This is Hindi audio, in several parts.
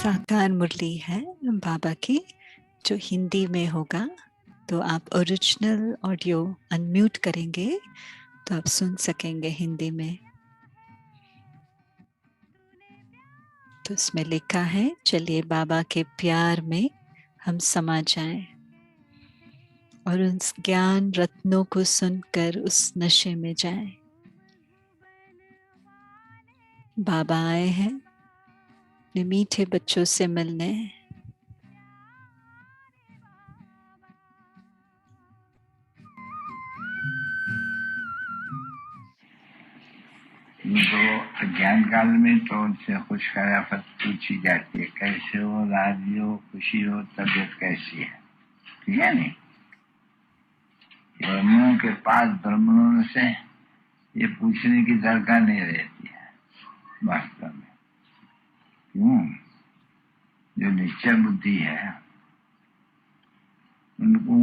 साकार मुरली है बाबा की, जो हिंदी में होगा। तो आप ओरिजिनल ऑडियो अनम्यूट करेंगे तो आप सुन सकेंगे हिंदी में। तो इसमें लिखा है, चलिए बाबा के प्यार में हम समा जाएं और उस ज्ञान रत्नों को सुनकर उस नशे में जाएं। बाबा आए हैं अपने मीठे बच्चों से मिलने। तो अज्ञान काल में तो उनसे खुश खराफत पूछी जाती है, कैसे हो, राजी हो, खुशी हो, तबीयत कैसी है, ठीक है नहीं। ब्राह्मणों के पास ब्राह्मणों से ये पूछने की दरकार नहीं रहती है वास्तव में। क्यों? जो निश्चय बुद्धि है उनको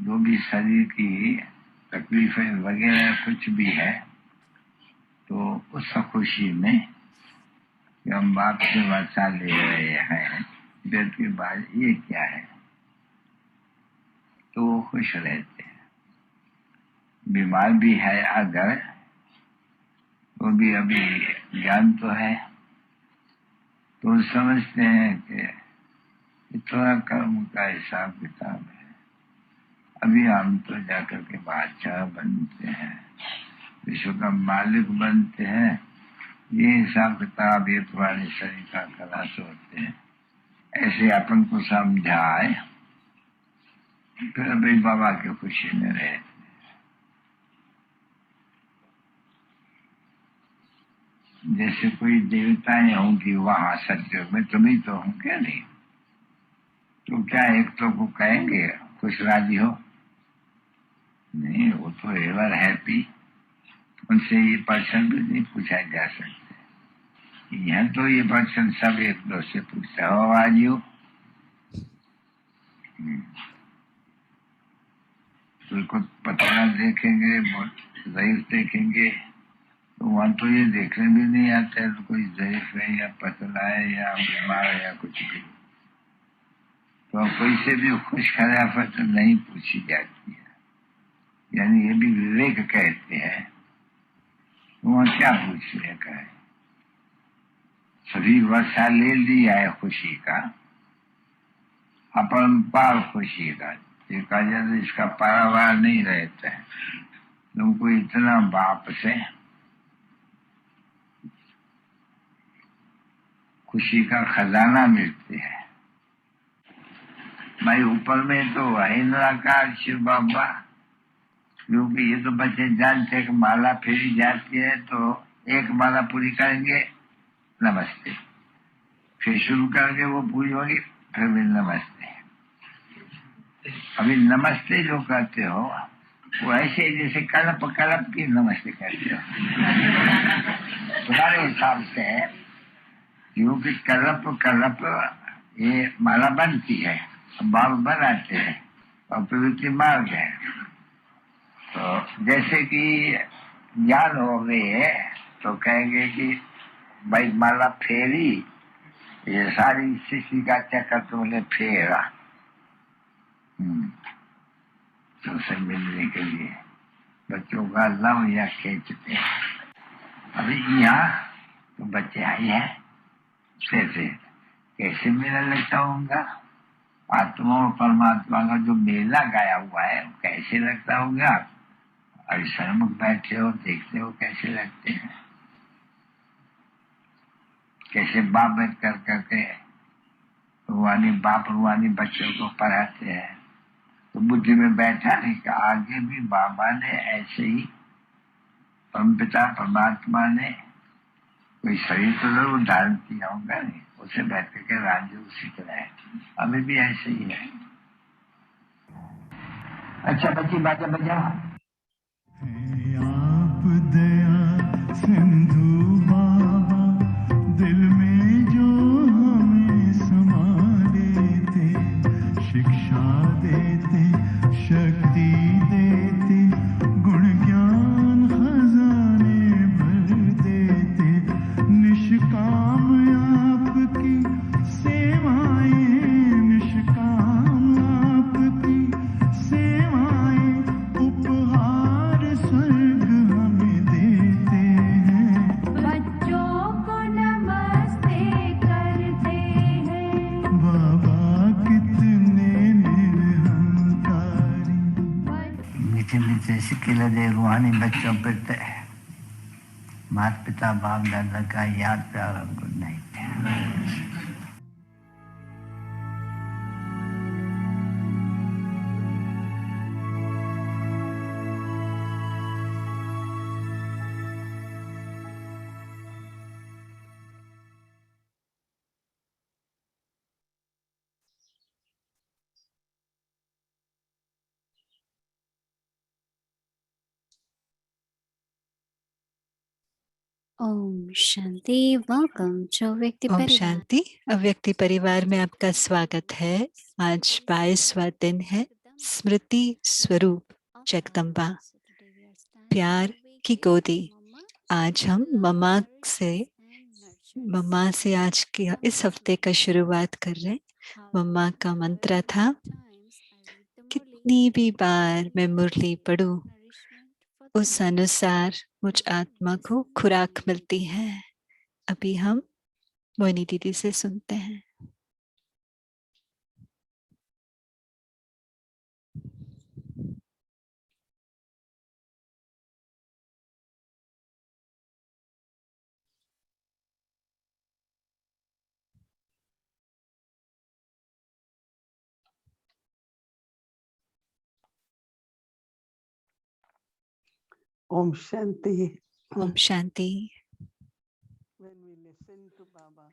जो भी शरीर की तकलीफें वगैरह कुछ भी है तो उस खुशी में कि हम बाप से वर्षा ले रहे हैं, पेट के बाद ये क्या है, तो वो खुश रहते हैं। बीमार भी है अगर तो भी अभी ज्ञान तो है, तो समझते हैं कि थोड़ा कर्म का हिसाब किताब है, अभी हम तो जाकर के बादशाह बनते हैं, विश्व का मालिक बनते हैं। ये हिसाब किताब ये पुराने शरीर का खलास होते हैं, ऐसे अपन को समझाए, फिर अभी बाबा की खुशी में रहे। जैसे कोई देवताएं होंगी वहां सत्य में, तुम्ही तो होंगे नहीं, तो क्या एक तो को कहेंगे खुश राजी हो? नहीं, वो तो एवर हैप्पी, उनसे ये पर्सन भी नहीं पूछा जा सकते। यहाँ तो ये पर्सन सब एक दो से पूछता हो, आज हो बिल्कुल पतला देखेंगे, बहुत ज़ईफ देखेंगे, तो वहां तो ये देखने भी नहीं आता है तो कोई ज़ईफ है या पतला है या बीमार है या कुछ भी, तो कोई से भी खुश खराफत नहीं पूछी जाती है। यानी ये भी विवेक कहते हैं, वहां क्या पूछने का है, सभी वर्षा ले लिया है खुशी का, अपरंपार खुशी का। ये कहा जाता है इसका पारावार नहीं रहता है, तुमको इतना बाप से खुशी का खजाना मिलते हैं। भाई ऊपर में तो है निराकार शिव बाबा, क्योंकि ये तो बच्चे जानते हैं कि माला फेरी जाती है तो एक माला पूरी करेंगे नमस्ते, फिर शुरू करेंगे वो पूरी होगी, फिर भी नमस्ते। अभी नमस्ते जो कहते हो वो ऐसे जैसे कलप कलप की नमस्ते कहते हो तुम्हारे हिसाब से, क्योंकि कलप कलप ये माला बनती है, बाल बनाते हैं और प्रवृत्ति मार्ग है। तो जैसे कि ज्ञान हो गए तो कहेंगे कि भाई माला फेरी, ये सारी शिशि का चक्कर तुमने फेरा तुमसे मिलने के लिए, बच्चों का लव या खींचते हैं। अभी यहाँ तो बच्चे आई है, कैसे मेला लगता होगा, आत्मा और परमात्मा का जो मेला गाया हुआ है कैसे लगता होगा। अभी सन्मुख बैठे हो, देखते हो कैसे लगते हैं, कैसे बाप बैठ कर करके रूहानी बाप रूहानी बच्चों को पढ़ाते हैं। तो बुद्धि में बैठा नहीं कि आगे भी बाबा ने ऐसे ही परमपिता परमात्मा ने कोई शरीर तो जरूर धारण किया होगा, नहीं उसे बैठ करके राज्य उसी तरह है, अभी भी ऐसे ही है। अच्छा बच्ची बाजा बजा। आप दया सिंधु बाबा, दिल में जो हमें समा देते, शिक्षा देते, शक्ति देते, गुण ज्ञान खजाने भर देते, निष्काम आपकी सेवा मीठे मीठे सिक्के दे रूहानी बच्चों पे माता पिता बाप दादा का याद प्यार और गुड नाइट। ओम शांति। वेलकम टू व्यक्ति ओम परिवार। शांति। अव्यक्ति परिवार में आपका स्वागत है। आज 22वां दिन है स्मृति स्वरूप जगदम्बा, प्यार की गोदी। आज हम मम्मा से आज के इस हफ्ते का शुरुआत कर रहे हैं। मम्मा का मंत्र था, कितनी भी बार मैं मुरली पढ़ूं उस अनुसार मुझ आत्मा को खुराक मिलती है। अभी हम मोहिनी दीदी से सुनते हैं। Om Shanti. Om Shanti. When we listen to Baba,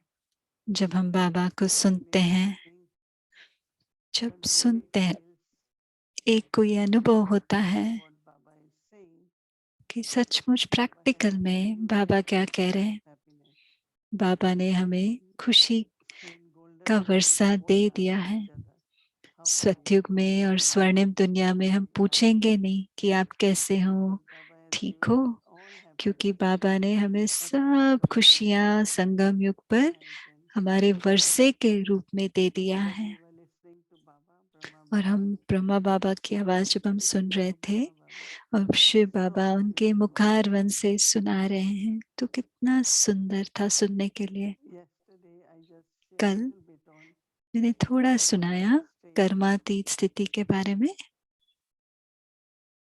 जब हम बाबा को सुनते हैं, जब सुनते हैं, एक कोई अनुभव होता है what Baba is saying, कि सचमुच प्रैक्टिकल में बाबा क्या कह रहे हैं। happiness. बाबा ने हमें खुशी So in golden का age, Varsha we they won't ask दिया है। each other, how are you? सतयुग में और स्वर्णिम दुनिया में हम पूछेंगे नहीं कि आप कैसे हो, Baba has ठीक given हो, us all happiness. क्योंकि बाबा ने हमें सब खुशियाँ संगम युग पर Inheritance. हमारे वर्षे के रूप में दे दिया When है। we were listening to Baba, Brahma और Baba, हम ब्रह्मा बाबा की आवाज जब हम सुन रहे थे Brahma Baba, और शिव बाबा उनके मुखारवन से सुना रहे हैं, तो कितना सुंदर था सुनने के लिए। yesterday I just shared कल a little bit on मैंने थोड़ा सुनाया state. कर्मातीत स्थिति के बारे में।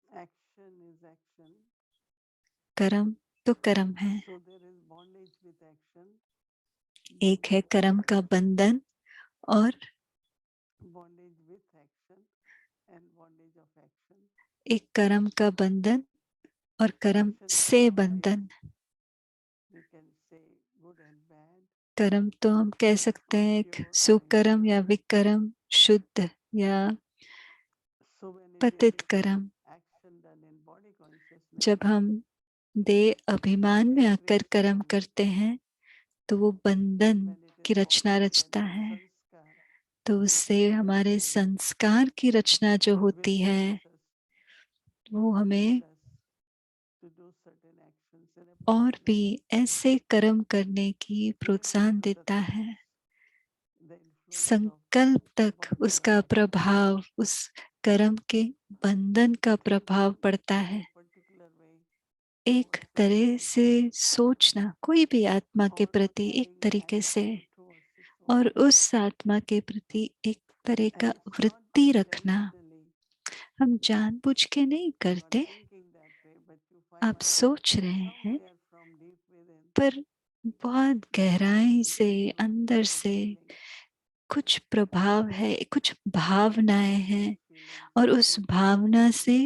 Action is action. कर्म तो कर्म है। So there is bondage with action. एक है कर्म का बंधन और Bondage with action and bondage of action. एक कर्म का बंधन और कर्म से बंधन। We can say good and bad. कर्म तो हम कह सकते हैं एक सुकर्म या विकर्म, शुद्ध या So when it पतित is कर्म। action done in body consciousness, जब हम देह अभिमान में आकर कर्म करते हैं तो वो बंधन when it की is रचना bondage, रचता when it is है। sanskar, तो उससे हमारे संस्कार की रचना जो होती which है makes us वो हमें push us to do certain actions in a और particular भी way. ऐसे कर्म करने की Even प्रोत्साहन after देता this, है। the influence of संकल्प तक body उसका consciousness प्रभाव, उस कर्म के बंधन का प्रभाव पड़ता in है। a particular way, एक तरह से सोचना कोई भी आत्मा के or not प्रति एक having तरीके से, attitude towards its own और body. उस आत्मा के प्रति एक तरह And का it's not वृत्ति रखना। intentionally, हम जानबूझ के नहीं you're not करते, thinking that way, but you find आप सोच रहे हैं, somewhere from deep within, पर बहुत गहराई से influence अंदर or से feeling, कुछ प्रभाव है, कुछ भावनाएं हैं, feeling और उस good, भावना से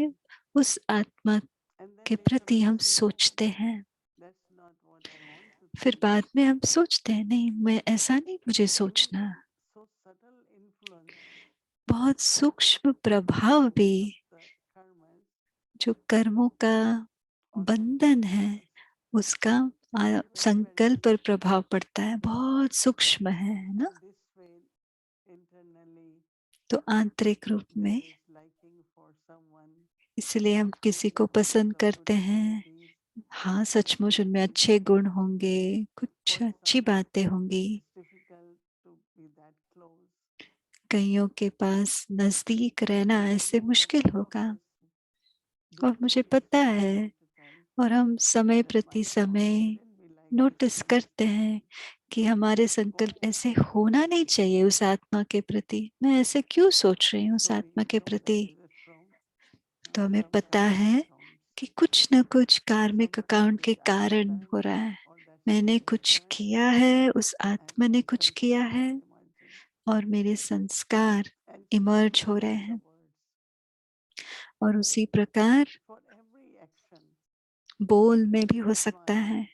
उस आत्मा and then के later प्रति we हम think, सोचते हैं। that's not what I want to फिर think. बाद में हम सोचते हैं, नहीं, मैं ऐसा नहीं मुझे Even सोचना। so subtle influence बहुत सूक्ष्म प्रभाव भी of the karmas जो कर्मों का on बंधन the है us. उसका Very, संकल्प पर प्रभाव पड़ता है, बहुत सूक्ष्म है ना। and this way internally तो आंतरिक रूप there में is liking for someone, इसलिए हम किसी को पसंद lots of करते good हैं। qualities, हाँ, सचमुच उनमें अच्छे गुण होंगे, कुछ for अच्छी some बातें होंगी। it's difficult to be that close. कईयों के पास नजदीक रहना ऐसे मुश्किल होगा। और मुझे पता है, और हम समय प्रति समय नोटिस करते हैं कि हमारे संकल्प ऐसे होना नहीं चाहिए उस आत्मा के प्रति। मैं ऐसे क्यों सोच रही हूँ उस आत्मा के प्रति। तो हमें पता है कि कुछ न कुछ कार्मिक अकाउंट के कारण हो रहा है। मैंने कुछ किया है, उस आत्मा ने कुछ किया है और मेरे संस्कार इमर्ज हो रहे हैं। और उसी प्रकार बोल में भी हो सकता है।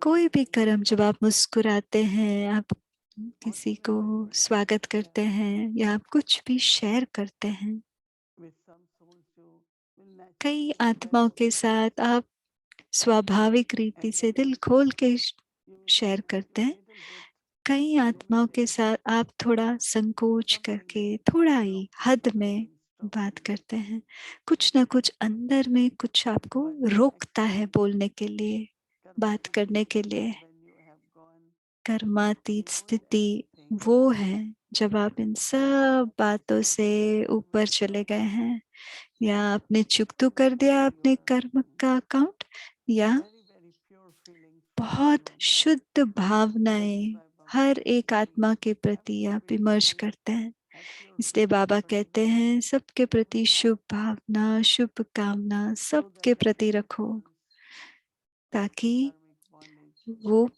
कोई भी कर्म, जब आप मुस्कुराते हैं, आप किसी को स्वागत करते हैं या आप कुछ भी शेयर करते हैं, कई आत्माओं के साथ आप स्वाभाविक रीति से दिल खोल के शेयर करते हैं। कई आत्माओं के साथ आप थोड़ा संकोच करके, थोड़ा ही हद में बात करते हैं। कुछ ना कुछ अंदर में कुछ आपको रोकता है बोलने के लिए, बात करने के लिए। कर्मातीत स्थिति वो है जब आप इन सब बातों से ऊपर चले गए हैं, या आपने चुक तो कर दिया अपने कर्म का अकाउंट, या बहुत शुद्ध भावनाएं हर एक आत्मा के प्रति आप इमर्ज करते हैं। इसलिए बाबा कहते हैं सबके प्रति शुभ भावना, शुभ कामना सबके प्रति रखो, ताकि वो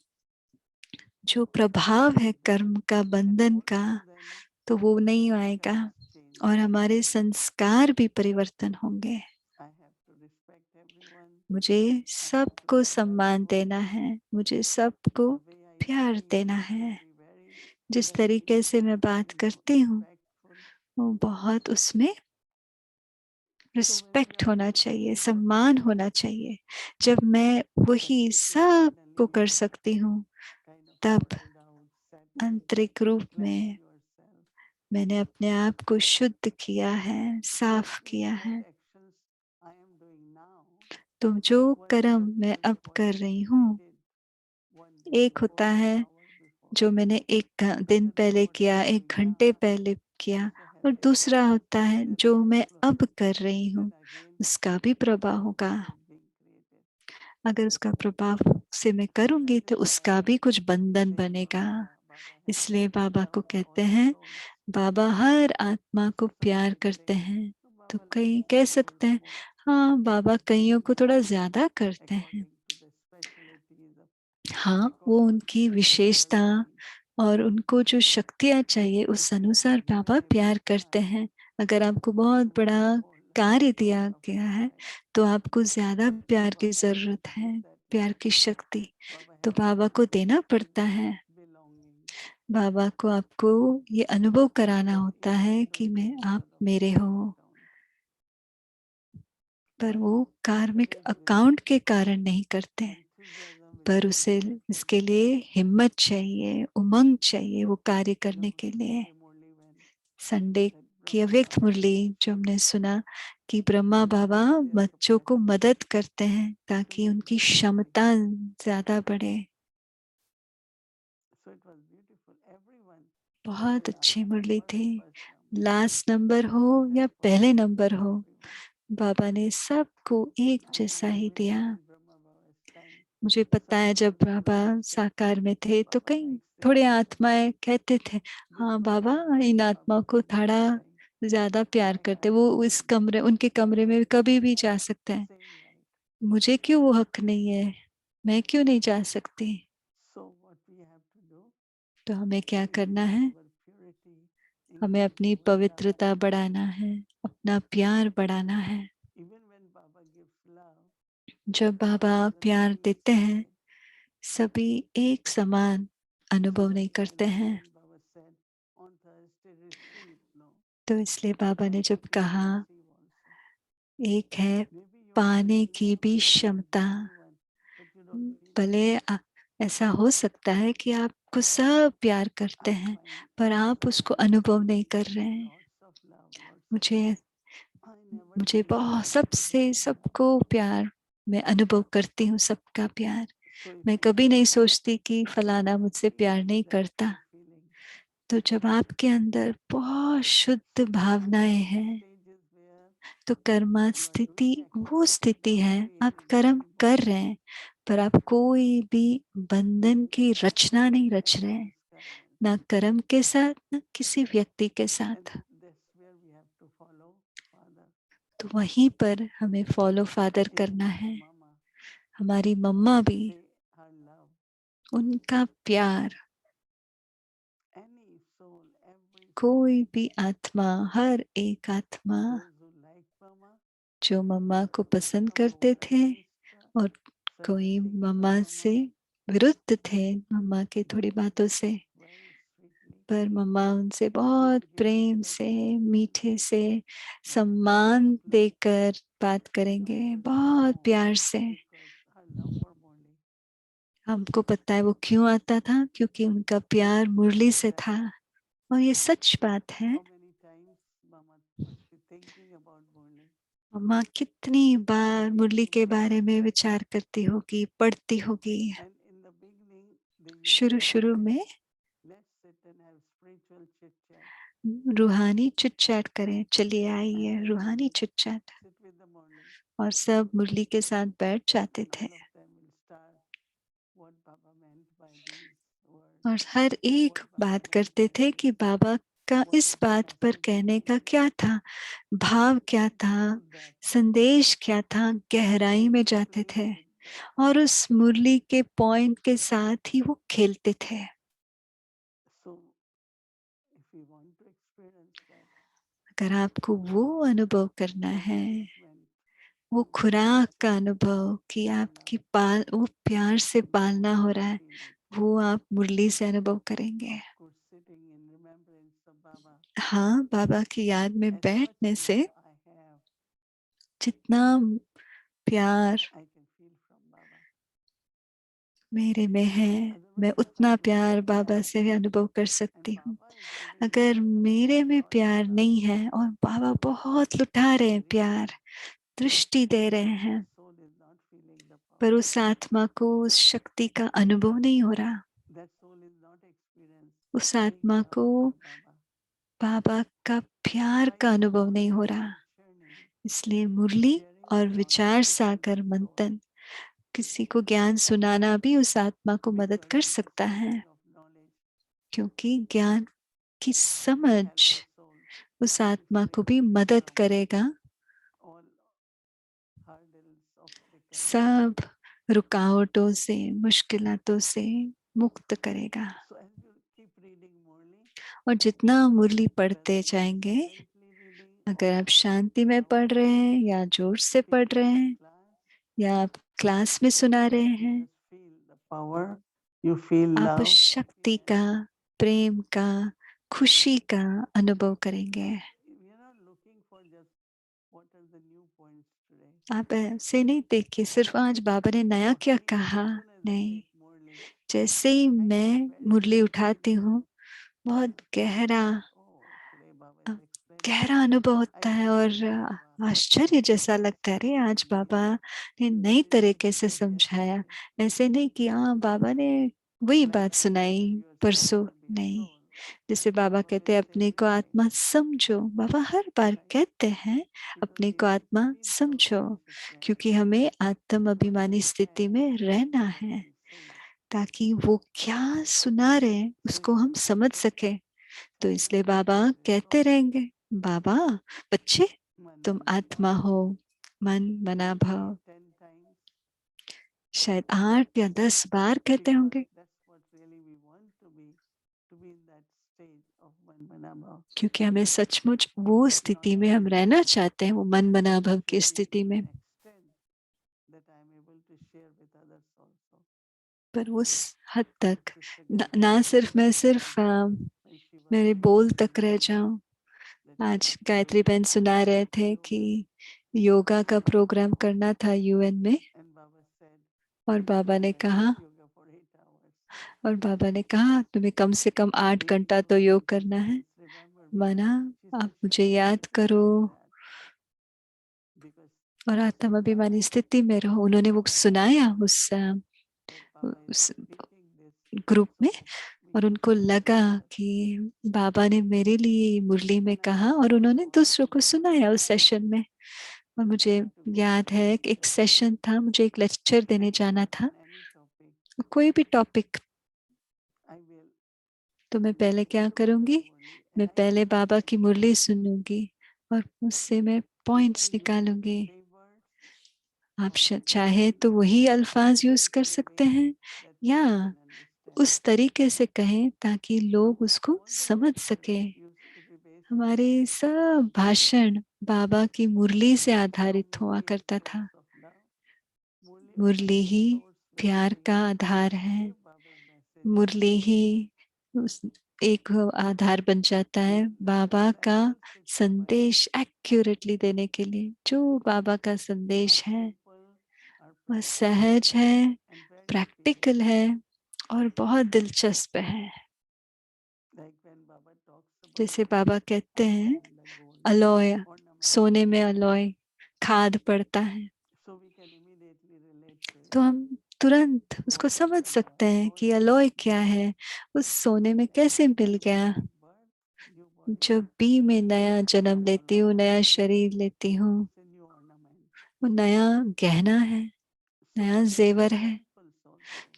जो प्रभाव है कर्म का, बंधन का, तो वो नहीं आएगा और हमारे संस्कार भी परिवर्तन होंगे। मुझे सबको सम्मान देना है, मुझे सबको प्यार देना है। जिस तरीके से मैं बात करती हूँ वो बहुत उसमें रिस्पेक्ट होना चाहिए, सम्मान होना चाहिए। जब मैं वही सब को कर सकती हूँ, तब आंतरिक रूप में मैंने अपने आप को शुद्ध किया है, साफ किया है। तो जो कर्म मैं अब कर रही हूँ, एक होता है जो मैंने एक दिन पहले किया, एक घंटे पहले किया, और दूसरा होता है जो मैं अब कर रही हूँ, उसका भी प्रभाव होगा। अगर उसका प्रभाव से मैं करूंगी तो उसका भी कुछ बंधन बनेगा। इसलिए बाबा को कहते हैं, बाबा हर आत्मा को प्यार करते हैं। तो कई कह सकते हैं, हाँ बाबा कईयों को थोड़ा ज्यादा करते हैं। हाँ, वो उनकी विशेषता और उनको जो शक्तियाँ चाहिए उस अनुसार बाबा प्यार करते हैं। अगर आपको बहुत बड़ा कार्य दिया गया है तो आपको ज्यादा प्यार की जरूरत है, प्यार की शक्ति तो बाबा को देना पड़ता है। बाबा को आपको ये अनुभव कराना होता है कि मैं, आप मेरे हो। पर वो कार्मिक अकाउंट के कारण नहीं करते, पर उसे इसके लिए हिम्मत चाहिए, उमंग चाहिए वो कार्य करने के लिए। संडे की अव्यक्त मुरली जो हमने सुना कि ब्रह्मा बाबा बच्चों को मदद करते हैं ताकि उनकी क्षमता ज्यादा बढ़े। बहुत अच्छी मुरली थी। लास्ट नंबर हो या पहले नंबर हो, बाबा ने सबको एक जैसा ही दिया। मुझे पता है जब बाबा साकार में थे तो कई थोड़े आत्माएं कहते थे, हाँ बाबा इन आत्मा को थोड़ा ज्यादा प्यार करते, वो इस कमरे, उनके कमरे में कभी भी जा सकते हैं, मुझे क्यों वो हक नहीं है, मैं क्यों नहीं जा सकती। तो हमें क्या करना है, हमें अपनी पवित्रता बढ़ाना है, अपना प्यार बढ़ाना है। जब बाबा प्यार देते हैं सभी एक समान अनुभव नहीं करते हैं। तो इसलिए बाबा ने जब कहा एक है पाने की भी क्षमता, भले ऐसा हो सकता है कि आपको सब प्यार करते हैं पर आप उसको अनुभव नहीं कर रहे हैं। मुझे मुझे बहुत सबसे सबको प्यार, मैं अनुभव करती हूँ सबका प्यार। मैं कभी नहीं सोचती कि फलाना मुझसे प्यार नहीं करता। तो जब आपके अंदर बहुत शुद्ध भावनाएं हैं तो कर्मा स्थिति वो स्थिति है, आप कर्म कर रहे हैं पर आप कोई भी बंधन की रचना नहीं रच रहे हैं, ना कर्म के साथ ना किसी व्यक्ति के साथ। तो वहीं पर हमें फॉलो फादर करना है। हमारी मम्मा भी, उनका प्यार, कोई भी आत्मा, हर एक आत्मा जो मम्मा को पसंद करते थे और कोई मम्मा से विरुद्ध थे, मम्मा की थोड़ी बातों से, पर मम्मा उनसे बहुत प्रेम से, मीठे से, सम्मान देकर बात करेंगे, बहुत प्यार से। हमको पता है वो क्यों आता था, क्योंकि उनका प्यार मुरली से था, और ये सच बात है। मम्मा कितनी बार मुरली के बारे में विचार करती होगी, पढ़ती होगी। शुरू शुरू में रूहानी चिट चैट करें, चलिए आइए रूहानी चिट चैट, और सब मुरली के साथ बैठ जाते थे और हर एक बात करते थे कि बाबा का इस बात पर कहने का क्या था, भाव क्या था, संदेश क्या था। गहराई में जाते थे और उस मुरली के पॉइंट के साथ ही वो खेलते थे। अगर आपको वो अनुभव करना है, वो खुराक का अनुभव कि आपकी वो प्यार से पालना हो रहा है, वो आप मुरली से अनुभव करेंगे। हाँ, बाबा की याद में बैठने से जितना प्यार मेरे में है, मैं उतना प्यार बाबा से भी अनुभव कर सकती हूँ। अगर मेरे में प्यार नहीं है और बाबा बहुत लुटा रहे हैं प्यार, दृष्टि दे रहे हैं, पर उस आत्मा को उस शक्ति का अनुभव नहीं हो रहा, उस आत्मा को बाबा का प्यार का अनुभव नहीं हो रहा। इसलिए मुरली और विचार सागर मंथन, किसी को ज्ञान सुनाना भी उस आत्मा को मदद कर सकता है, क्योंकि ज्ञान की समझ उस आत्मा को भी मदद करेगा, सब रुकावटों से, मुश्किलातों से मुक्त करेगा। और जितना मुरली पढ़ते जाएंगे, अगर आप शांति में पढ़ रहे हैं या जोर से पढ़ रहे हैं या आप क्लास में सुना रहे हैं, आप उस शक्ति का, प्रेम का, खुशी का अनुभव करेंगे। आप ऐसे नहीं देखिए सिर्फ आज बाबा ने नया क्या कहा, नहीं, जैसे ही मैं मुरली उठाती हूँ, बहुत गहरा गहरा अनुभव होता है और आश्चर्य जैसा लगता है, अरे आज बाबा ने नई तरीके से समझाया। ऐसे नहीं कि हाँ बाबा ने वही बात सुनाई परसों, नहीं। जैसे बाबा कहते हैं अपने को आत्मा समझो, बाबा हर बार कहते हैं अपने को आत्मा समझो, क्योंकि हमें आत्म अभिमानी स्थिति में रहना है, ताकि वो क्या सुना रहे हैं उसको हम समझ सके। तो इसलिए बाबा कहते रहेंगे, बाबा बच्चे तुम आत्मा हो, मन मना भाव, शायद 8 या 10 बार कहते होंगे, क्योंकि हमें सचमुच वो स्थिति में हम रहना चाहते हैं, वो मन मना भाव की स्थिति में। पर उस हद तक ना सिर्फ मैं मेरे बोल तक रह जाऊं। आज गायत्री बहन सुना रहे थे कि योगा का प्रोग्राम करना था यूएन में, और बाबा ने कहा तुम्हें कम से कम 8 घंटा तो योग करना है। माना आप मुझे याद करो और आत्म अभिमानी स्थिति में रहो। उन्होंने वो सुनाया उस ग्रुप में, और उनको लगा कि बाबा ने मेरे लिए मुरली में कहा, और उन्होंने दूसरों को सुनाया उस सेशन में। और मुझे याद है कि एक सेशन था, मुझे एक लेक्चर देने जाना था, कोई भी टॉपिक। तो मैं पहले क्या करूंगी, मैं पहले बाबा की मुरली सुनूंगी और उससे मैं पॉइंट्स निकालूंगी। आप चाहे तो वही अल्फाज यूज कर सकते हैं या उस तरीके से कहें ताकि लोग उसको समझ सके। हमारे सब भाषण बाबा की मुरली से आधारित हुआ करता था। मुरली ही प्यार का आधार है। मुरली ही एक आधार बन जाता है बाबा का संदेश एक्यूरेटली देने के लिए। जो बाबा का संदेश है वह सहज है, प्रैक्टिकल है और बहुत दिलचस्प है। जैसे बाबा कहते हैं अलॉय, सोने में अलॉय खाद पड़ता है, तो हम तुरंत उसको समझ सकते हैं कि अलॉय क्या है, उस सोने में कैसे मिल गया। जब भी मैं नया जन्म लेती हूँ, नया शरीर लेती हूँ, वो नया गहना है, नया जेवर है।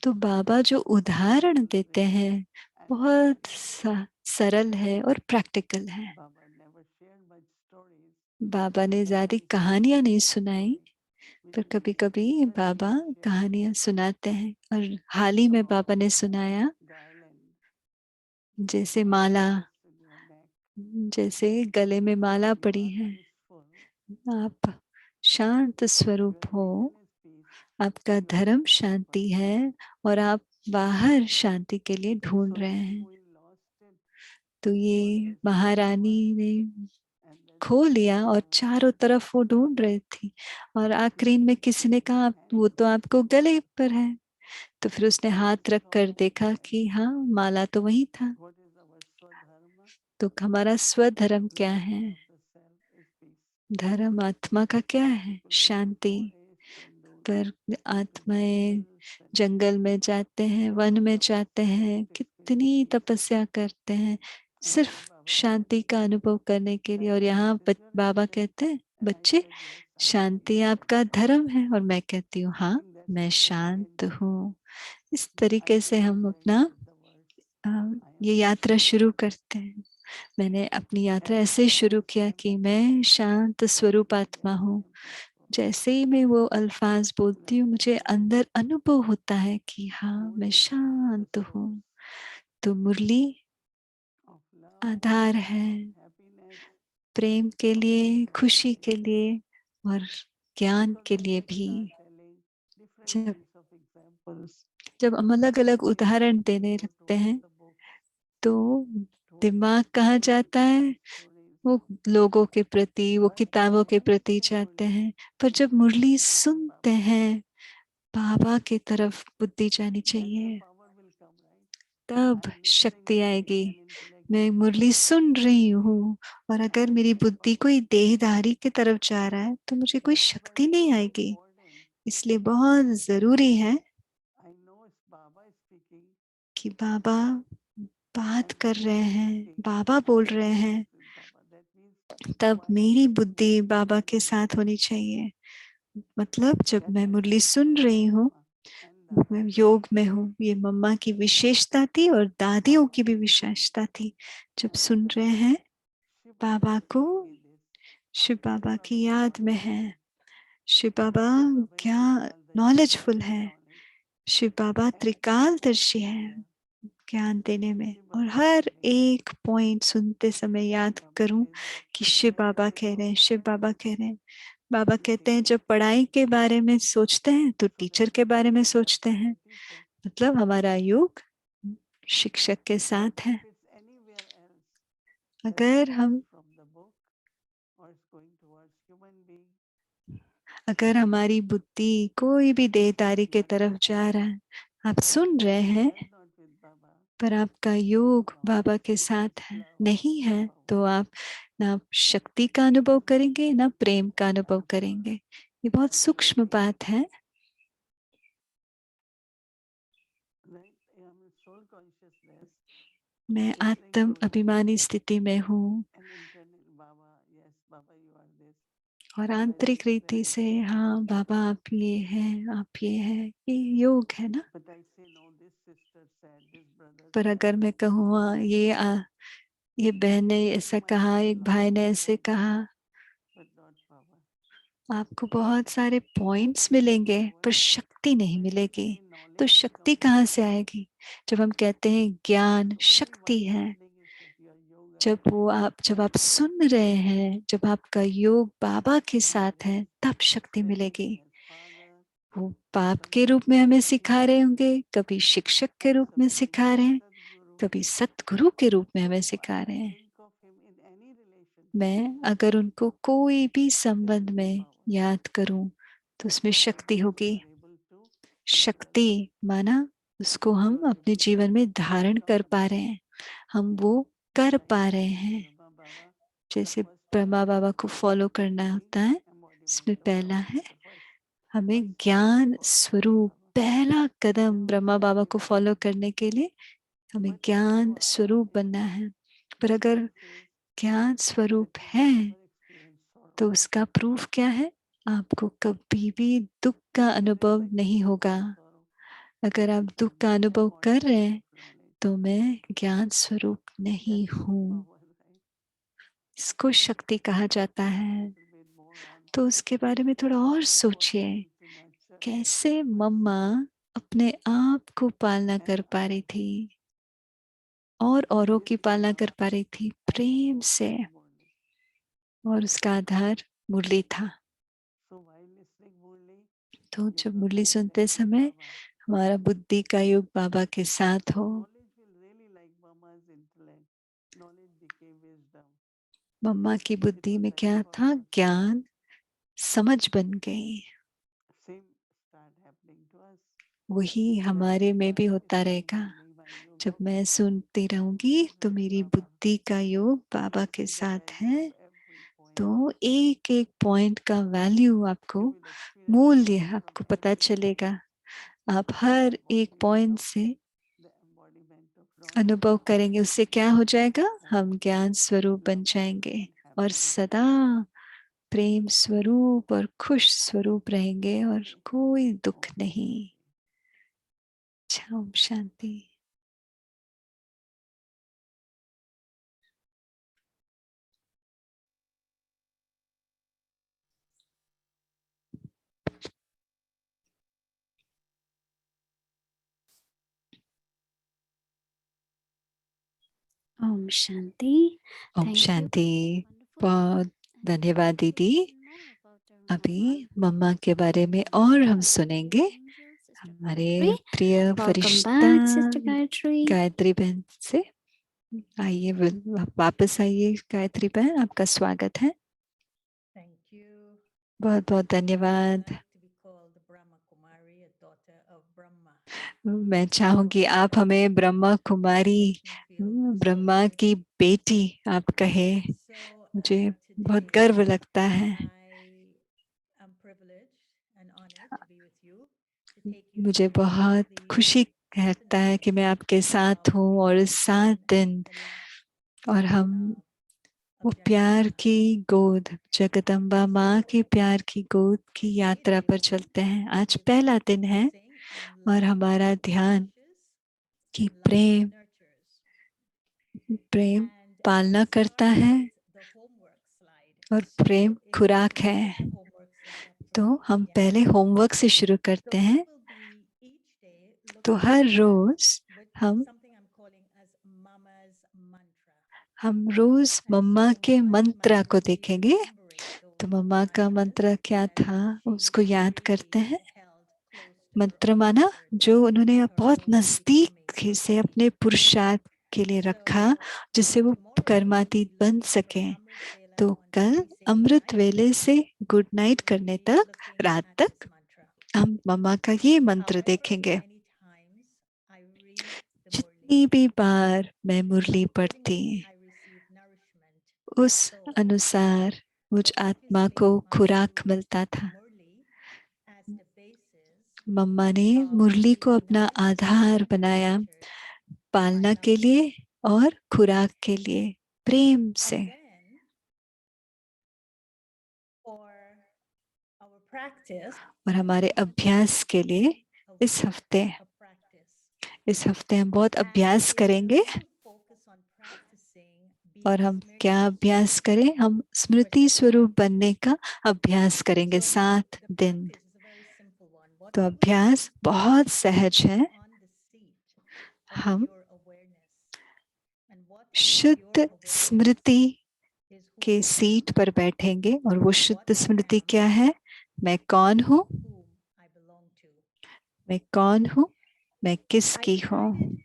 तो बाबा जो उदाहरण देते हैं बहुत सरल है और प्रैक्टिकल है। बाबा ने ज्यादा कहानियां नहीं सुनाई, पर कभी कभी बाबा कहानियां सुनाते हैं। और हाल ही में बाबा ने सुनाया जैसे माला, जैसे गले में माला पड़ी है, आप शांत स्वरूप हो, आपका धर्म शांति है और आप बाहर शांति के लिए ढूंढ रहे हैं। तो ये महारानी ने खो लिया और चारों तरफ वो ढूंढ रही थी और आखिरी में किसी ने कहा वो तो आपको गले पर है। तो फिर उसने हाथ रख कर देखा कि हाँ माला तो वही था। तो हमारा स्वधर्म क्या है? धर्म आत्मा का क्या है? शांति। पर आत्माएं जंगल में जाते हैं, वन में जाते हैं, कितनी तपस्या करते हैं सिर्फ शांति का अनुभव करने के लिए। और यहाँ बाबा कहते हैं बच्चे शांति आपका धर्म है, और मैं कहती हूँ हाँ मैं शांत हूँ। इस तरीके से हम अपना ये यात्रा शुरू करते हैं। मैंने अपनी यात्रा ऐसे शुरू किया कि मैं शांत स्वरूप आत्मा हूँ। जैसे ही मैं वो अल्फाज बोलती हूँ मुझे अंदर अनुभव होता है कि हाँ मैं शांत हूँ। तो मुरली आधार है प्रेम के लिए, खुशी के लिए और ज्ञान के लिए भी। जब हम अलग अलग उदाहरण देने लगते हैं तो दिमाग कहाँ जाता है? वो लोगों के प्रति, वो किताबों के प्रति जाते हैं। पर जब मुरली सुनते हैं बाबा की तरफ बुद्धि जानी चाहिए, तब शक्ति आएगी। मैं मुरली सुन रही हूँ और अगर मेरी बुद्धि कोई देहधारी की तरफ जा रहा है तो मुझे कोई शक्ति नहीं आएगी। इसलिए बहुत जरूरी है कि बाबा बात कर रहे हैं, बाबा बोल रहे हैं, तब मेरी बुद्धि बाबा के साथ होनी चाहिए। मतलब जब मैं मुरली सुन रही हूँ मैं योग में हूँ। ये मम्मा की विशेषता थी और दादियों की भी विशेषता थी। जब सुन रहे हैं बाबा को, शिव बाबा की याद में है। शिव बाबा क्या नॉलेजफुल है। शिव बाबा त्रिकालदर्शी है ज्ञान देने में। और हर एक पॉइंट सुनते समय याद करूं कि शिव बाबा कह रहे हैं, शिव बाबा कह रहे हैं। बाबा कहते हैं जब पढ़ाई के बारे में सोचते हैं तो टीचर के बारे में सोचते हैं। मतलब हमारा योग शिक्षक के साथ है। अगर हमारी बुद्धि कोई भी देहदारी के तरफ जा रहा है, आप सुन रहे हैं पर आपका योग बाबा के साथ है नहीं है, तो आप ना शक्ति का अनुभव करेंगे ना प्रेम का अनुभव करेंगे। ये बहुत सूक्ष्म बात है। मैं आत्म अभिमानी स्थिति में हूँ और आंतरिक रीति से हाँ बाबा आप ये हैं, आप ये हैं। ये योग है ना। पर अगर मैं कहूँ हाँ ये बहन ने ऐसा कहा, एक भाई ने ऐसे कहा, आपको बहुत सारे पॉइंट्स मिलेंगे पर शक्ति नहीं मिलेगी। तो शक्ति कहाँ से आएगी? जब हम कहते हैं ज्ञान शक्ति है, जब आप सुन रहे हैं, जब आपका योग बाबा के साथ है, तब शक्ति मिलेगी। वो बाप के रूप में हमें सिखा रहे होंगे, कभी शिक्षक के रूप में सिखा रहे हैं, कभी सतगुरु के रूप में हमें सिखा रहे हैं। मैं अगर उनको कोई भी संबंध में याद करूं तो उसमें शक्ति होगी। शक्ति माना उसको हम अपने जीवन में धारण कर पा रहे हैं, हम वो कर पा रहे हैं। जैसे ब्रह्मा बाबा को फॉलो करना होता है, इसमें पहला है हमें ज्ञान स्वरूप। पहला कदम ब्रह्मा बाबा को फॉलो करने के लिए हमें ज्ञान स्वरूप बनना है। पर अगर ज्ञान स्वरूप है तो उसका प्रूफ क्या है? आपको कभी भी दुख का अनुभव नहीं होगा। अगर आप दुख का अनुभव कर रहे हैं तो मैं ज्ञान स्वरूप नहीं हूँ। इसको शक्ति कहा जाता है। तो उसके बारे में थोड़ा और सोचिए, कैसे मम्मा अपने आप को पालना कर पा रही थी और औरों की पालना कर पा रही थी प्रेम से, और उसका आधार मुरली था। तो जब मुरली सुनते समय हमारा बुद्धि का योग बाबा के साथ हो, मम्मा की बुद्धि में क्या था? ज्ञान समझ बन गई। वही हमारे में भी होता रहेगा। जब मैं सुनती रहूंगी तो मेरी बुद्धि का योग बाबा के साथ है, तो एक एक पॉइंट का वैल्यू आपको, मूल्य आपको पता चलेगा। आप हर एक पॉइंट से अनुभव करेंगे, उससे क्या हो जाएगा? हम ज्ञान स्वरूप बन जाएंगे और सदा प्रेम स्वरूप और खुश स्वरूप रहेंगे और कोई दुख नहीं। Om Shanti. Om Shanti. Om Thank you. Shanti. Wonderful. बहुत धन्यवाद We'll दीदी। listen more about our अभी Mama. मम्मा के बारे में और हम सुनेंगे। हमारे प्रिय Welcome फरिश्ता back, Sister Gayatri. गायत्री बहन से आइए, वापस आइए गायत्री बहन, आपका स्वागत है। Thank you. बहुत बहुत धन्यवाद। Like to be called Brahma Kumari, a daughter of Brahma. मैं चाहूंगी आप हमें ब्रह्मा कुमारी, ब्रह्मा की बेटी आप कहे। So मुझे बहुत today गर्व लगता है। I am privileged and honored to be with you to take you मुझे through बहुत the खुशी 7 लगता है कि मैं days आपके साथ of हूँ और इस 7 दिन, और हम वो of प्यार Jagadamba. की गोद, जगदम्बा माँ की प्यार की गोद की यात्रा पर चलते हैं। आज पहला दिन है और हमारा ध्यान कि प्रेम प्रेम पालना करता है और प्रेम खुराक है। तो हम पहले होमवर्क से शुरू करते हैं। तो हर रोज हम रोज मम्मा के मंत्र को देखेंगे। तो मम्मा का मंत्र क्या था, उसको याद करते हैं। मंत्र माना जो उन्होंने बहुत नजदीक से अपने पुरुषार्थ के लिए रखा, जिससे वो कर्मातीत बन सके। तो कल अमृत वेले से गुड नाइट करने तक, रात तक हम मम्मा का ये मंत्र देखेंगे। जितनी भी बार मैं मुरली पढ़ती, उस अनुसार मुझ आत्मा को खुराक मिलता था। मम्मा ने मुरली को अपना आधार बनाया, पालना के लिए और खुराक के लिए, प्रेम से। और हमारे अभ्यास के लिए इस हफ्ते हम बहुत अभ्यास करेंगे। और हम क्या अभ्यास करें? हम स्मृति स्वरूप बनने का अभ्यास करेंगे 7 दिन। तो अभ्यास बहुत सहज है। हम शुद्ध स्मृति के सीट पर बैठेंगे और वो शुद्ध स्मृति क्या है? मैं कौन हूँ? मैं कौन हूँ? मैं किसकी हूँ?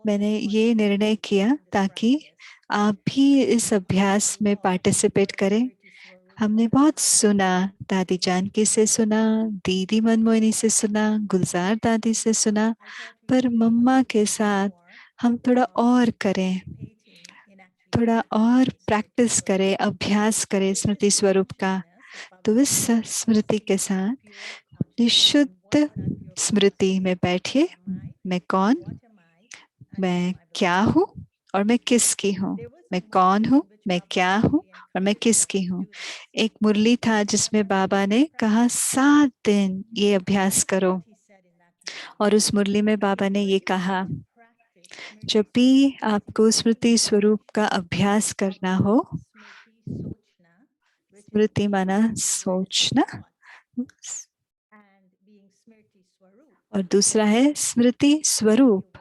मैंने ये निर्णय किया ताकि आप भी इस अभ्यास में पार्टिसिपेट करें। हमने बहुत सुना, दादी जानकी से सुना, दीदी मनमोहिनी से सुना, गुलजार दादी से सुना, पर मम्मा के साथ हम थोड़ा और करें, थोड़ा और प्रैक्टिस करें, अभ्यास करें स्मृति स्वरूप का। तो इस स्मृति के साथ शुद्ध स्मृति में बैठिए। मैं कौन? मैं क्या हूँ और मैं किसकी हूँ? मैं कौन हूँ? मैं क्या हूँ और मैं किसकी हूँ? एक मुरली था जिसमें बाबा ने कहा 7 दिन ये अभ्यास करो, और उस मुरली में बाबा ने ये कहा, जब भी आपको स्मृति स्वरूप का अभ्यास करना हो, स्मृति माना सोचना, और दूसरा है स्मृति स्वरूप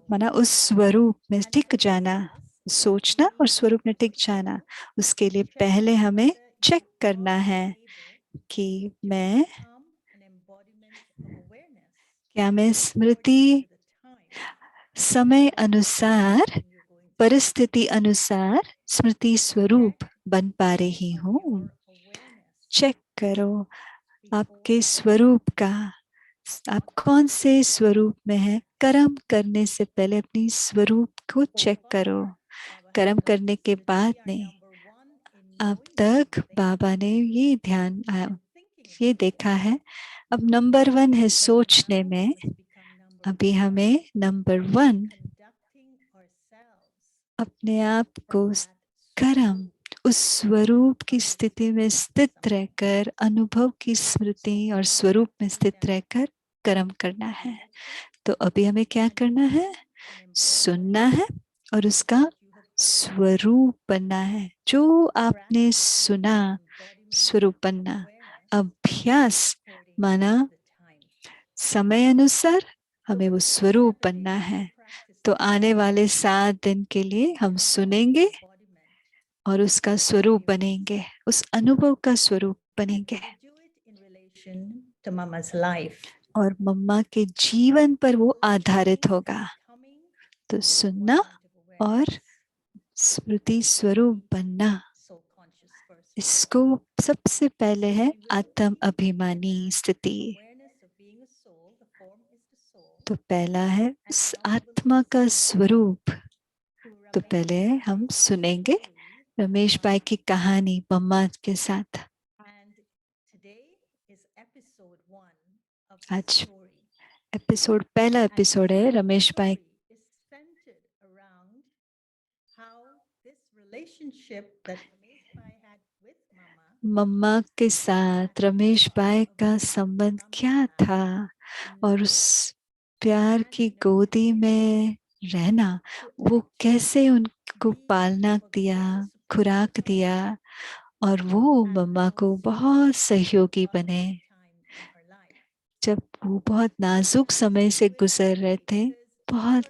माना उस स्वरूप में टिक जाना, सोचना और स्वरूप में टिक जाना। उसके लिए पहले हमें चेक करना है कि क्या मैं स्मृति समय अनुसार, परिस्थिति अनुसार स्मृति स्वरूप बन पा रही हूँ। चेक करो आपके स्वरूप का, आप कौन से स्वरूप में हैं। कर्म करने से पहले अपनी स्वरूप को चेक करो। कर्म करने के बाद नहीं। अब तक बाबा ने ये देखा है, अब नंबर 1 है सोचने में। अभी हमें नंबर 1 अपने आप को कर्म, उस स्वरूप की स्थिति में स्थित रहकर, अनुभव की स्मृति और स्वरूप में स्थित रहकर कर्म करना है। तो अभी हमें क्या करना है? सुनना है और उसका स्वरूप बनना है। जो आपने सुना, स्वरूप बनना। अभ्यास माना समय अनुसार हमें वो स्वरूप बनना है। तो आने वाले 7 दिन के लिए हम सुनेंगे और उसका स्वरूप बनेंगे, उस अनुभव का स्वरूप बनेंगे, और मम्मा के जीवन पर वो आधारित होगा। तो सुनना और स्मृति स्वरूप बनना, इसको सबसे पहले है आत्म अभिमानी स्थिति। तो पहला है उस आत्मा का स्वरूप। तो पहले हम सुनेंगे रमेश भाई की कहानी मम्मा के साथ। आज पहला एपिसोड है रमेश भाई। मम्मा के साथ रमेश भाई का संबंध क्या था, और उस प्यार की गोदी में रहना, वो कैसे उनको पालना दिया, खुराक दिया, और वो मम्मा को बहुत सहयोगी बने जब वो बहुत नाजुक समय से गुजर रहे थे। बहुत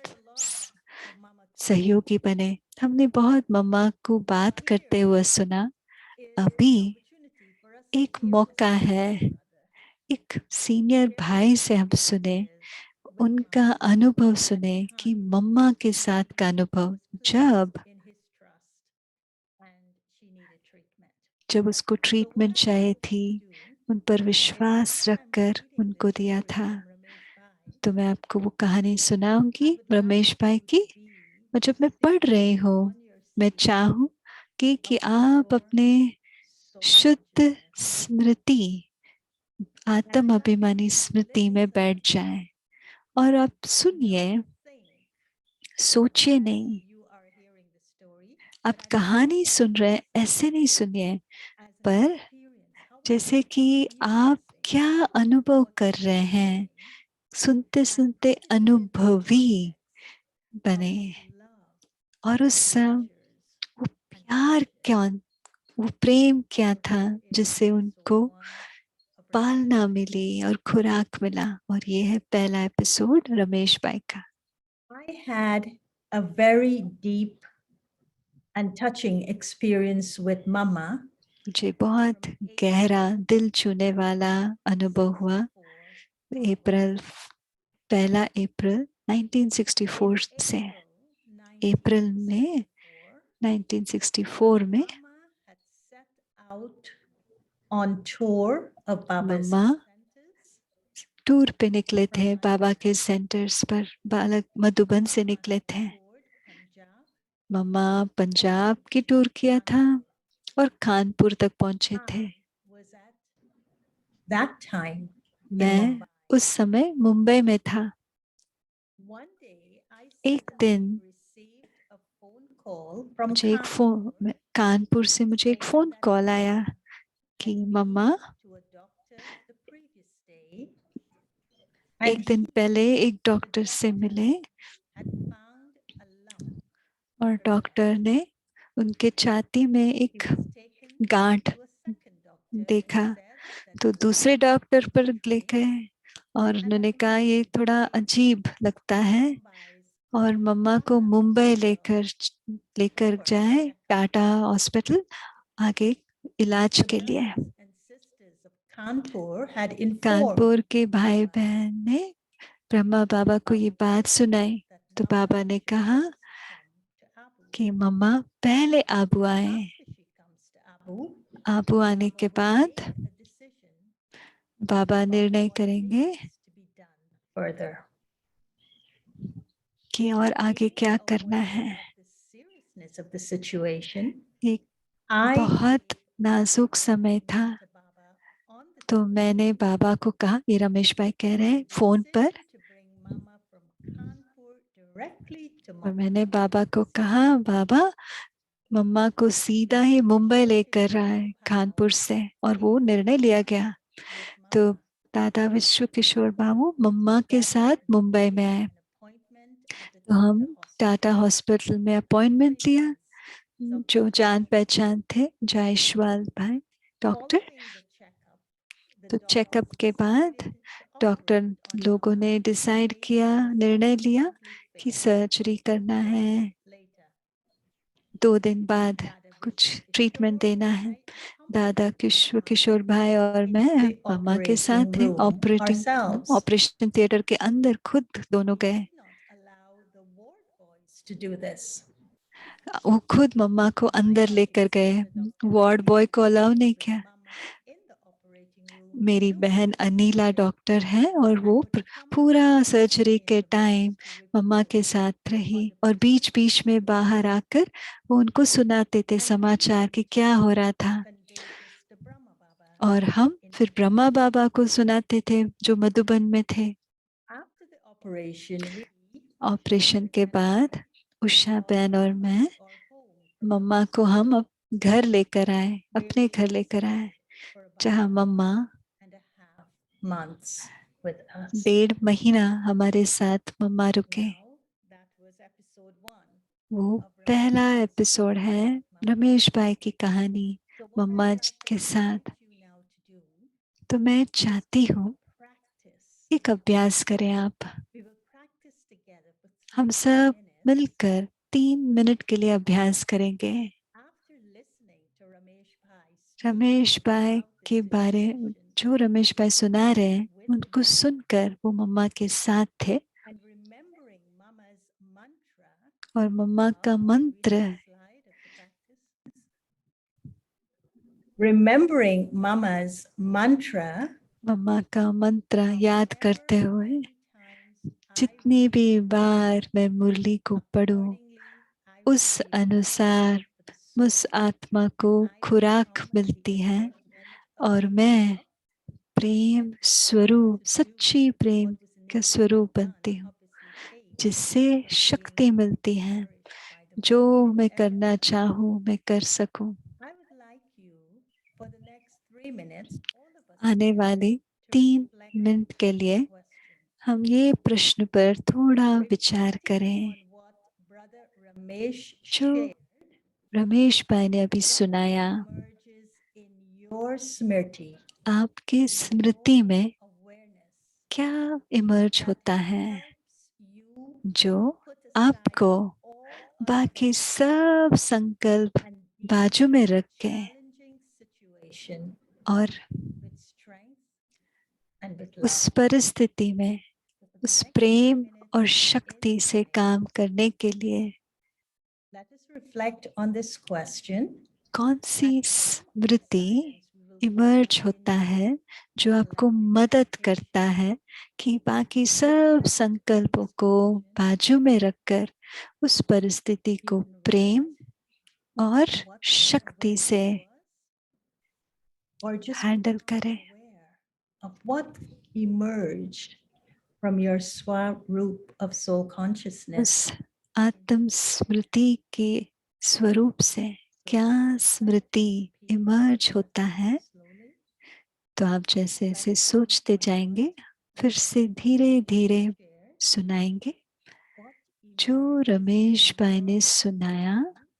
सहयोगी बने। हमने बहुत मम्मा को बात करते हुए सुना। अभी एक मौका है, एक सीनियर भाई से हम सुने, उनका अनुभव सुने कि मम्मा के साथ का अनुभव, जब उसको ट्रीटमेंट चाहिए थी, उन पर विश्वास रखकर उनको दिया था। तो मैं आपको वो कहानी सुनाऊंगी रमेश भाई की। और जब मैं पढ़ रही हूँ, मैं चाहूँ कि आप अपने शुद्ध स्मृति, आत्म अभिमानी स्मृति में बैठ जाएं और आप सुनिए, सोचिए नहीं। आप कहानी सुन रहे हैं ऐसे नहीं सुनिए, पर जैसे कि आप क्या अनुभव कर रहे हैं सुनते सुनते अनुभवी बने और उस वो प्यार क्या, वो प्रेम क्या था जिससे उनको पालना मिली और खुराक मिला। और ये है पहला एपिसोड रमेश भाई का। I had a very deep and touching experience with Mama. मुझे बहुत गहरा दिल छूने वाला अनुभव हुआ अप्रैल 1 अप्रैल 1964 से। अप्रैल में 1964 में Mama had set out on tour of Baba's Mamma centers. Tour पे निकले थे बाबा के सेंटर्स पर, बालक मधुबन से निकले थे। Toured Punjab. मम्मा पंजाब की टूर किया था और कानपुर तक पहुंचे थे। I was at that time in मैं Mumbai. उस समय मुंबई में था। One day I एक दिन received a phone call from मुझे एक फोन, कानपुर से मुझे एक फोन कॉल आया कि मम्मा to a doctor the previous day एक दिन पहले एक डॉक्टर से मिले had found a lump और डॉक्टर ने उनके छाती में एक गांठ to a second doctor देखा। तो दूसरे डॉक्टर पर ले गए और उन्होंने कहा ये थोड़ा अजीब लगता है और मम्मा को मुंबई लेकर जाए टाटा हॉस्पिटल आगे इलाज के लिए। and sisters of Kanpur had informed Kanpur के भाई बहन ने ब्रह्मा बाबा को ये बात सुनाई। तो बाबा ने कहा कि मम्मा पहले आबू आए। आबू आने के बाद बाबा निर्णय करेंगे further. कि और आगे क्या करना है। The seriousness of the situation, एक I बहुत नाजुक समय था। तो मैंने बाबा को कहा, ये रमेश भाई कह रहे हैं फोन पर, to bring Mama from Kanpur directly to और Mumbai. मैंने बाबा को कहा बाबा मम्मा को सीधा ही मुंबई लेकर रहा है कानपुर से, और वो निर्णय लिया गया। तो दादा विश्व किशोर बाबू मम्मा के साथ मुंबई में आए। तो हम टाटा हॉस्पिटल में अपॉइंटमेंट लिया। जो जान पहचान थे जायसवाल भाई डॉक्टर। तो चेकअप के बाद डॉक्टर लोगों ने डिसाइड किया, निर्णय लिया कि सर्जरी करना है। 2 दिन बाद कुछ ट्रीटमेंट देना है। दादा किशोर भाई और मैं मम्मा के साथ थे। ऑपरेशन थिएटर के अंदर खुद दोनों गए। To do this. वो खुद मम्मा को अंदर लेकर गए, वार्ड बॉय को अलाउ नहीं किया। मेरी बहन अनीला डॉक्टर है और वो पूरा सर्जरी के टाइम मम्मा के साथ रही और बीच बीच में बाहर आकर वो उनको सुनाते थे समाचार कि क्या हो रहा था। और हम फिर ब्रह्मा बाबा को सुनाते थे जो मधुबन में थे। ऑपरेशन के बाद उषा बहन और मैं मम्मा को हम घर लेकर आए, अपने घर लेकर आए, जहाँ मम्मा 1.5 महीना हमारे साथ मम्मा रुके। वो पहला एपिसोड है रमेश भाई की कहानी मम्मा के साथ। तो मैं चाहती हूँ एक अभ्यास करें आप। हम सब मिलकर 3 मिनट के लिए अभ्यास करेंगे। रमेश भाई के बारे जो रमेश भाई सुना रहे हैं उनको सुनकर वो मम्मा के साथ थे और मम्मा का मंत्र, remembering Mama's mantra, मम्मा का मंत्र याद करते हुए जितनी भी बार मैं मुरली को पढ़ूं उस अनुसार उस आत्मा को खुराक मिलती है और मैं प्रेम स्वरूप, सच्ची प्रेम का स्वरूप बनती हूँ, जिससे शक्ति मिलती है। जो मैं करना चाहूँ मैं कर सकूं। आने वाली 3 मिनट के लिए हम ये प्रश्न पर थोड़ा विचार करें on what Brother Ramesh जो shared. रमेश भाई ने अभी What सुनाया। emerges in your smriti, आपकी स्मृति में awareness क्या इमर्ज that होता है helps you जो put aside आपको all बाकी others सब संकल्प and deal बाजू में with रख के challenging situation और with strength and with उस love. परिस्थिति में So for the उस next few प्रेम minutes और in शक्ति से silence, काम करने के लिए let us reflect on this question. कौन सी And in Smriti silence, we will emerge go होता into है जो आपको collective मदद meditation करता है कि बाकी with सब that संकल्पों this को question, बाजू में रखकर उस परिस्थिति you को can प्रेम write और what शक्ति whatever से it was, or just handle become करें। aware of what emerged from your swarup of soul उस consciousness. आत्म स्मृति के स्वरूप से क्या स्मृति इमर्ज होता है, Slowly, तो आप जैसे जैसे सोचते जाएंगे फिर से धीरे धीरे share सुनाएंगे। what जो emerges रमेश in भाई ने your सुनाया,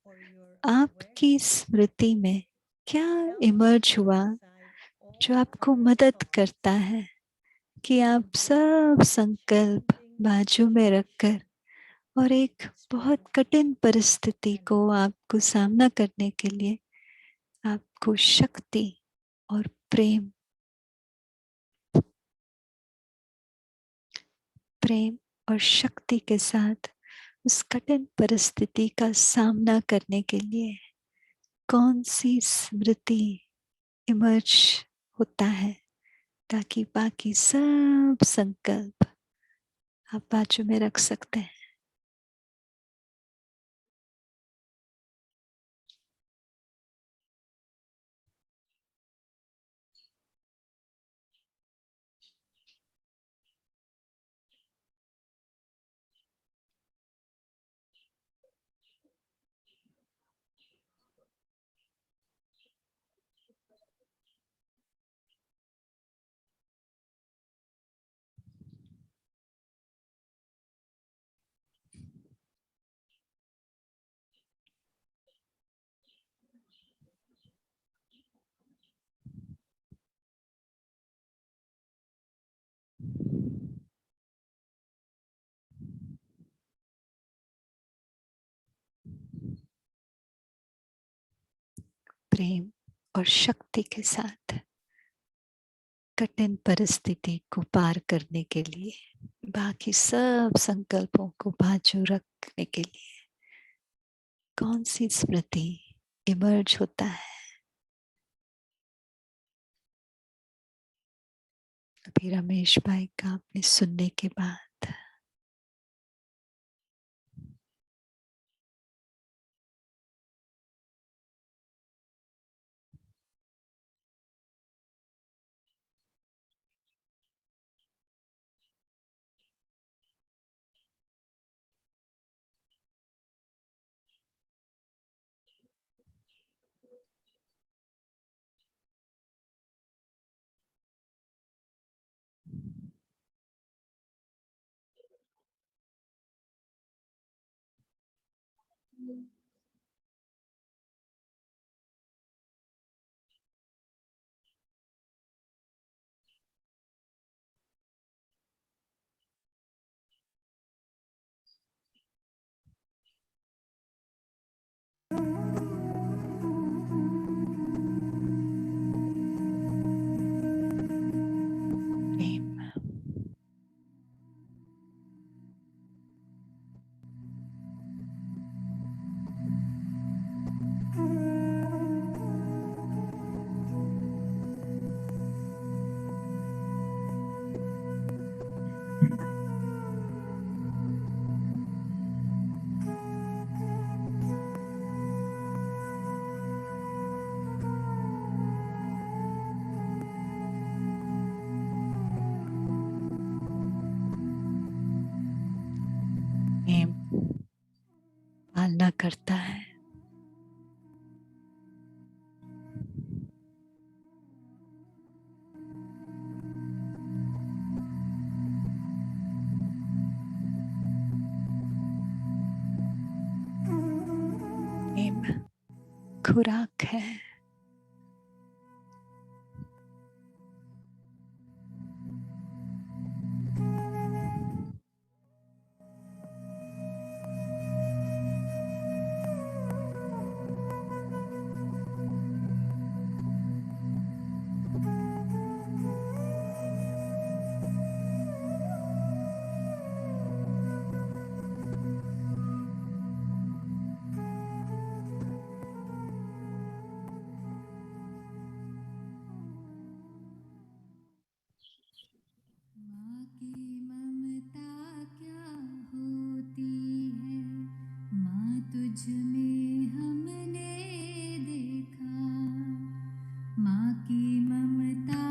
or your आपकी awareness स्मृति में क्या helps you इमर्ज put हुआ aside जो all आपको other मदद thoughts करता है कि and आप deal सब with संकल्प challenging बाजू में रखकर situation और एक with बहुत strength कठिन परिस्थिति and को love. आपको सामना करने के लिए आपको शक्ति और प्रेम और शक्ति के साथ उस कठिन परिस्थिति का सामना करने के लिए कौन सी स्मृति इमर्ज होता है, ताकि बाकी सब संकल्प आप बाजू में रख सकते हैं। प्रेम और शक्ति के साथ कठिन परिस्थिति को पार करने के लिए, बाकी सब संकल्पों को बाजू रखने के लिए कौन सी स्मृति इमर्ज होता है। अभी रमेश भाई का आपने सुनने के बाद प्रेम प्रेम पालना करता है। खुराक है। माँ की ममता क्या होती है, माँ तुझ में हमने देखा। माँ की ममता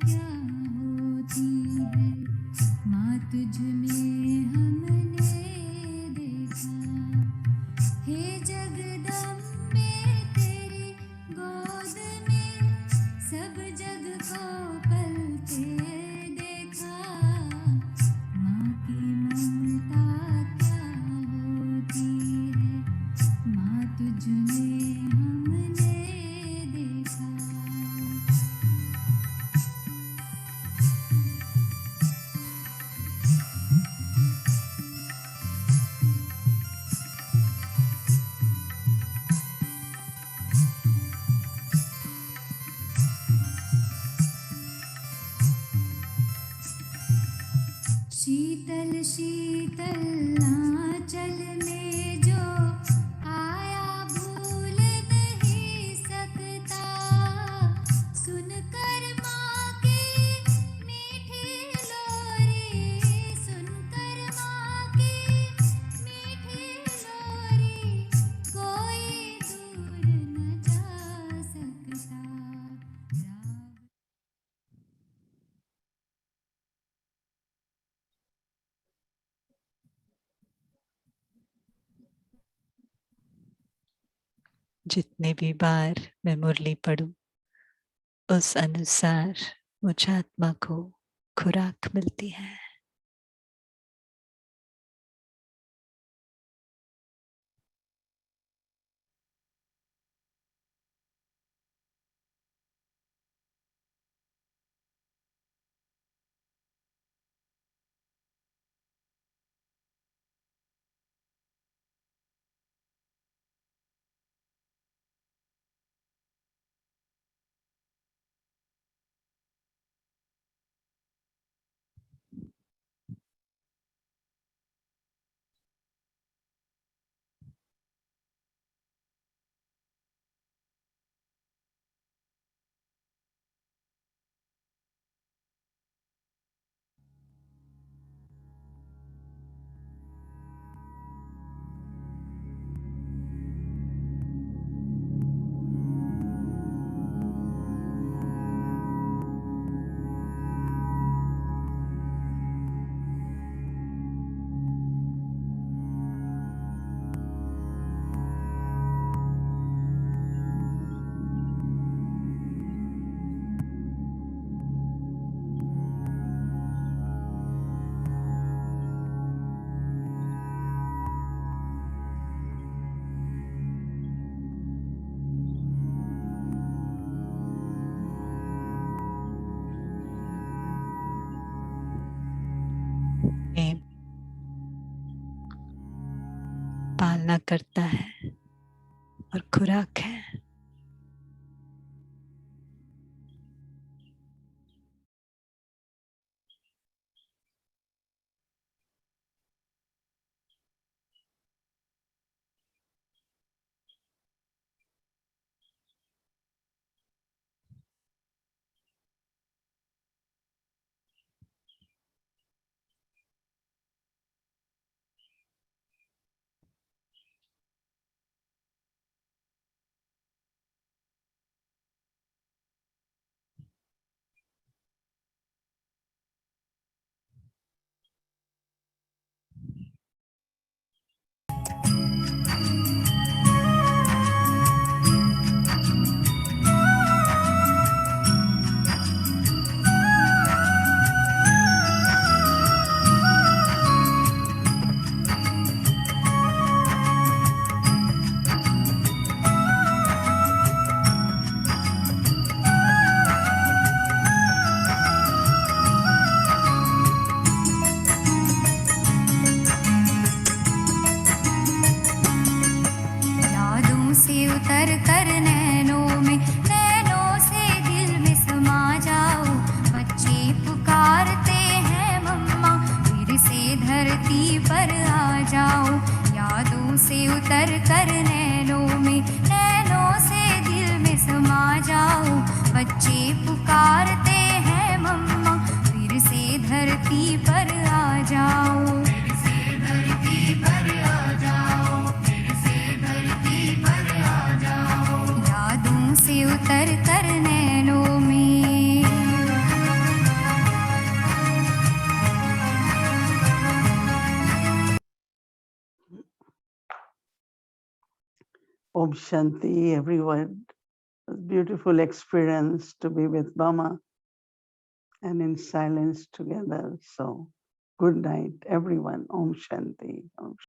क्या होती है, माँ तुझ में हमने देखा। हे जगदम्बे तेरी गोद में सब जग को पलते देखा। माँ की ममता क्या होती है, माँ तुझ में हमने देखा। शीतल शीतल आंचल में जो आया भूल नहीं सकता। सुनकर माँ की मीठी लोरी, सुनकर माँ की मीठी लोरी, कोई दूर न जा सकता। राव जितने भी बार मैं मुरली पढ़ूं, उस अनुसार मुझ आत्मा को खुराक मिलती है। प्रेम पालना करता है और खुराक है। बच्चे पुकारते हैं मम्मा, फिर से धरती पर आ जाओ, फिर से धरती पर आ जाओ, फिर से धरती पर आ जाओ, यादों से उतर कर नैनों में। Om Shanti, everyone. A beautiful experience to be with Mama and in silence together. So, good night, everyone. Om Shanti. Om